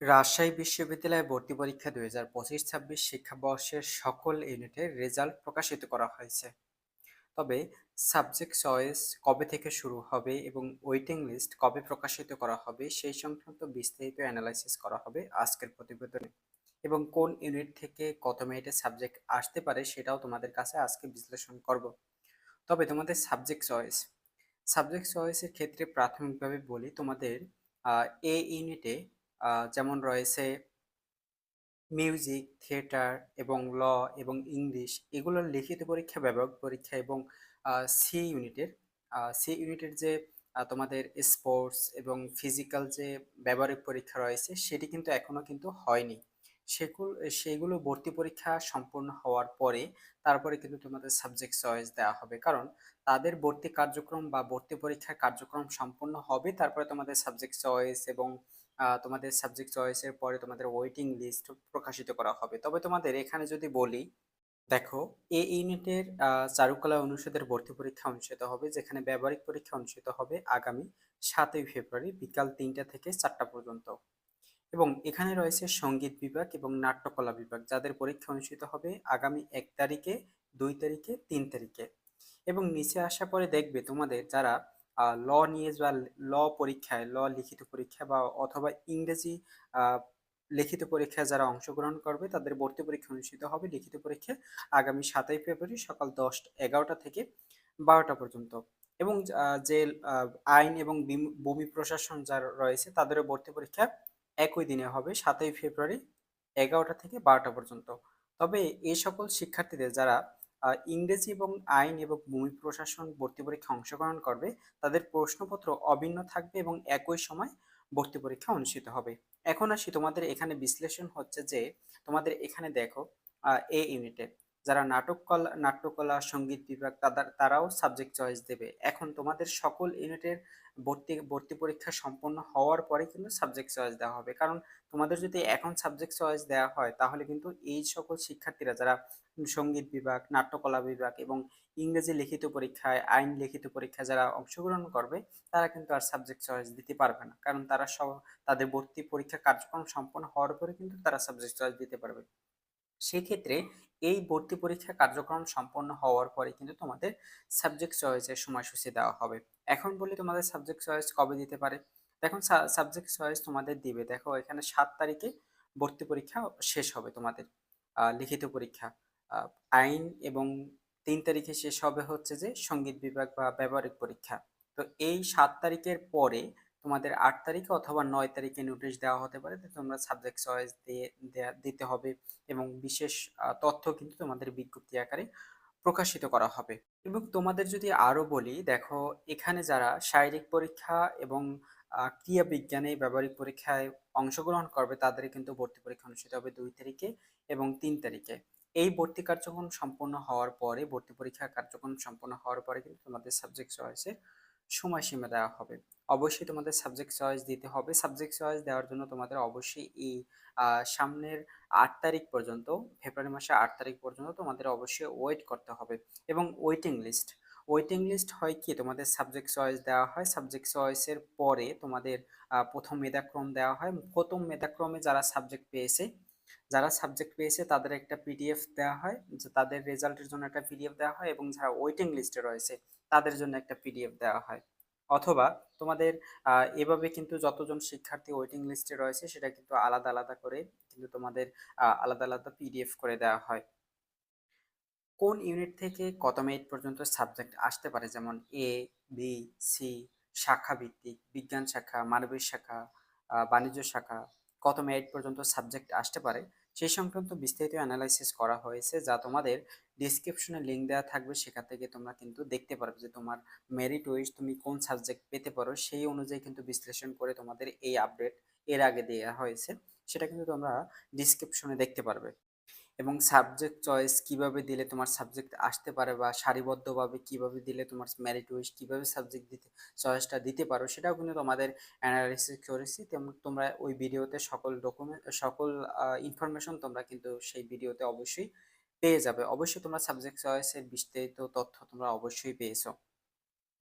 রাজশাহী বিশ্ববিদ্যালয়ে ভর্তি পরীক্ষা ২০২৫-২৬ শিক্ষাবর্ষের সকল ইউনিটের রেজাল্ট প্রকাশিত করা হয়েছে। তবে সাবজেক্ট চয়েস কবে থেকে শুরু হবে এবং ওয়েটিং লিস্ট কবে প্রকাশিত করা হবে সেই সংক্রান্ত বিস্তারিত অ্যানালাইসিস করা হবে আজকের প্রতিবেদনে। এবং কোন ইউনিট থেকে কত মেরিটের সাবজেক্ট আসতে পারে সেটাও তোমাদের কাছে আজকে বিশ্লেষণ করব। তবে তোমাদের সাবজেক্ট চয়েসের ক্ষেত্রে প্রাথমিকভাবে বলি তোমাদের এ ইউনিটে যেমন রয়েছে মিউজিক, থিয়েটার এবং ল এবং ইংলিশ এগুলোর লিখিত পরীক্ষা, ব্যবহারিক পরীক্ষা এবং সি ইউনিটের যে তোমাদের স্পোর্টস এবং ফিজিক্যাল যে ব্যবহারিক পরীক্ষা রয়েছে সেটি কিন্তু এখনো কিন্তু হয়নি। সেগুলো ভর্তি পরীক্ষা সম্পূর্ণ হওয়ার পরে তারপরে কিন্তু তোমাদের সাবজেক্ট চয়েস দেওয়া হবে, কারণ তাদের ভর্তি কার্যক্রম বা ভর্তি পরীক্ষার কার্যক্রম সম্পূর্ণ হবে তারপরে তোমাদের সাবজেক্ট চয়েস এবং তোমাদের সাবজেক্ট চয়েসের পরে তোমাদের ওয়েটিং লিস্ট প্রকাশিত করা হবে। তবে তোমাদের এখানে যদি বলি, দেখো এ ইউনিটের চারুকলা অনুষদের ভর্তি পরীক্ষা অনুষ্ঠিত হবে, যেখানে ব্যবহারিক পরীক্ষা অনুষ্ঠিত হবে আগামী 7ই ফেব্রুয়ারি বিকাল 3টা থেকে 4টা পর্যন্ত। এবং এখানে রয়েছে সঙ্গীত বিভাগ এবং নাট্যকলা বিভাগ, যাদের পরীক্ষা অনুষ্ঠিত হবে আগামী 1 তারিখে, 2 তারিখে, 3 তারিখে। এবং নিচে আসা পরে দেখবে তোমাদের যারা ল নিয়ে বা ল পরীক্ষায়, লিখিত পরীক্ষা বা অথবা ইংরেজি আহ, লিখিত পরীক্ষায় যারা অংশগ্রহণ করবে তাদের ভর্তি পরীক্ষা অনুষ্ঠিত হবে লিখিত পরীক্ষা আগামী 7ই ফেব্রুয়ারি সকাল 11টা থেকে 12টা পর্যন্ত। এবং যে আইন এবং ভূমি প্রশাসন যারা রয়েছে তাদেরও ভর্তি পরীক্ষা একই দিনে হবে, 7ই ফেব্রুয়ারি 11টা থেকে 12টা পর্যন্ত। তবে এই সকল শিক্ষার্থীদের যারা ইংরেজি এবং আইন এবং ভূমি প্রশাসন ভর্তি পরীক্ষা অংশগ্রহণ করবে তাদের প্রশ্নপত্র অভিন্ন থাকবে এবং একই সময় ভর্তি পরীক্ষা অনুষ্ঠিত হবে। এখন আসি তোমাদের এখানে বিশ্লেষণ হচ্ছে যে তোমাদের এখানে দেখো এ ইউনিটে যারা নাট্যকলা সঙ্গীত বিভাগ তারাও সাবজেক্ট চয়েস দেবে। এখন তোমাদের সকল ইউনিটের ভর্তি পরীক্ষা সম্পন্ন হওয়ার পরে কিন্তু সাবজেক্ট চয়েস দেওয়া হবে, কারণ তোমাদের যদি এখন সাবজেক্ট চয়েস দেওয়া হয় তাহলে কিন্তু এই সকল শিক্ষার্থীরা যারা সঙ্গীত বিভাগ, নাট্যকলা বিভাগ এবং ইংরেজি লিখিত পরীক্ষায়, আইন লিখিত পরীক্ষায় যারা অংশগ্রহণ করবে তারা কিন্তু আর সাবজেক্ট চয়েস দিতে পারবে না, কারণ তারা সব তাদের ভর্তি পরীক্ষা কার্যক্রম সম্পন্ন হওয়ার পরে কিন্তু তারা সাবজেক্ট চয়েস দিতে পারবে। সেক্ষেত্রে এই ভর্তি পরীক্ষা কার্যক্রম সম্পন্ন হওয়ার পরে কিন্তু তোমাদের সাবজেক্ট চয়েসের সময়সূচি দেওয়া হবে। এখন বলি তোমাদের সাবজেক্ট চয়েস কবে দিতে পারে। দেখুন, সাবজেক্ট চয়েস তোমাদের দিবে, দেখো এখানে 7 তারিখে ভর্তি পরীক্ষা শেষ হবে তোমাদের লিখিত পরীক্ষা। আহ, আইন এবং 3 তারিখে শেষ হবে হচ্ছে যে সঙ্গীত বিভাগ বা ব্যবহারিক পরীক্ষা। তো এই 7 তারিখের পরে তোমাদের 8 তারিখে অথবা 9 তারিখে নোটিশ দেওয়া হতে পারে যে তোমরা সাবজেক্ট চয়েস দিতে হবে এবং বিশেষ তথ্য কিন্তু তোমাদের বিজ্ঞপ্তি আকারে প্রকাশিত করা হবে। এবং তোমাদের যদি আরো বলি, দেখো এখানে যারা শারীরিক পরীক্ষা এবং ক্রিয়া বিজ্ঞানে ব্যবহারিক পরীক্ষায় অংশগ্রহণ করবে তাদের কিন্তু ভর্তি পরীক্ষা অনুষ্ঠিত হবে 2 তারিখে এবং 3 তারিখে। এই ভর্তি কার্যক্রম সম্পন্ন হওয়ার পরে, ভর্তি পরীক্ষা কার্যক্রম সম্পন্ন হওয়ার পরে কিন্তু তোমাদের সাবজেক্ট চয়েসের সময়সীমা দেওয়া হবে। অবশ্যই তোমাদের সাবজেক্ট চয়েস দিতে হবে। সাবজেক্ট চয়েস দেওয়ার জন্য তোমাদের অবশ্যই এই সামনের 8 তারিখ পর্যন্ত, ফেব্রুয়ারি মাসের 8 তারিখ পর্যন্ত তোমাদের অবশ্যই ওয়েট করতে হবে। এবং ওয়েটিং লিস্ট হয় কি, তোমাদের সাবজেক্ট চয়েস দেওয়া হয়, সাবজেক্ট চয়েসের পরে তোমাদের প্রথম মেধাক্রম দেওয়া হয়। প্রথম মেধাক্রমে যারা সাবজেক্ট পেয়েছে তাদের একটা পিডিএফ দেওয়া হয়, যে তাদের রেজাল্টের জন্য একটা পিডিএফ দেওয়া হয়, এবং যারা ওয়েটিং লিস্টে রয়েছে তাদের জন্য একটা পিডিএফ দেওয়া হয়। অথবা তোমাদের এভাবে কিন্তু যতজন শিক্ষার্থী ওয়েটিং লিস্টে রয়েছে সেটা কিন্তু আলাদা আলাদা করে কিন্তু তোমাদের আলাদা আলাদা পিডিএফ করে দেওয়া হয়। কোন ইউনিট থেকে কত মেরিট পর্যন্ত সাবজেক্ট আসতে পারে, যেমন এ, বি, সি, শাখা ভিত্তিক, বিজ্ঞান শাখা, মানবিক শাখা, বাণিজ্য শাখা, কত মেরিট পর্যন্ত সাবজেক্ট আসতে পারে সেই সংক্রান্ত বিস্তারিত অ্যানালাইসিস করা হয়েছে, যা তোমাদের ডিসক্রিপশনে লিঙ্ক দেওয়া থাকবে। সেখান থেকে তোমরা কিন্তু দেখতে পারবে যে তোমার মেরিট ওয়াইজ তুমি কোন সাবজেক্ট পেতে পারো, সেই অনুযায়ী কিন্তু বিশ্লেষণ করে তোমাদের এই আপডেট এর আগে দেওয়া হয়েছে, সেটা কিন্তু তোমরা ডিসক্রিপশনে দেখতে পারবে। এবং সাবজেক্ট চয়েস কিভাবে দিলে তোমার সাবজেক্ট আসতে পারে বা সারিবদ্ধভাবে কিভাবে দিলে তোমার মেরিট ওয়াইজ কিভাবে সাবজেক্ট চয়েসটা দিতে পারো সেটাও কিন্তু তোমাদের অ্যানালাইসিস করেছি। তোমরা ওই ভিডিওতে সকল ডকুমেন্ট, সকল ইনফরমেশন তোমরা কিন্তু সেই ভিডিওতে অবশ্যই পেয়ে যাবে। অবশ্যই তোমরা সাবজেক্ট চয়েসের বিস্তারিত তথ্য তোমরা অবশ্যই পেয়েছো।